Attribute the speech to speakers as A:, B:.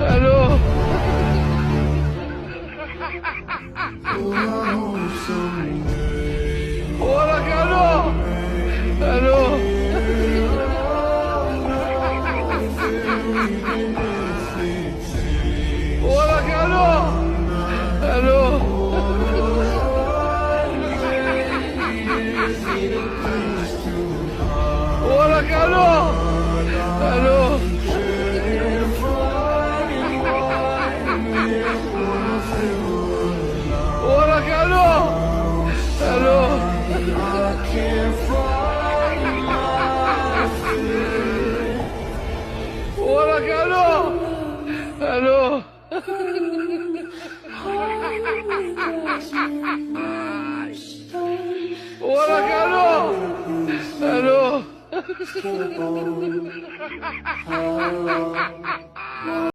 A: الو. وراك. الو. الو. وراك. الو. الو. وراك. الو. الو. وراك. الو. الو. وراك. الو. الو. وراك. الو. الو.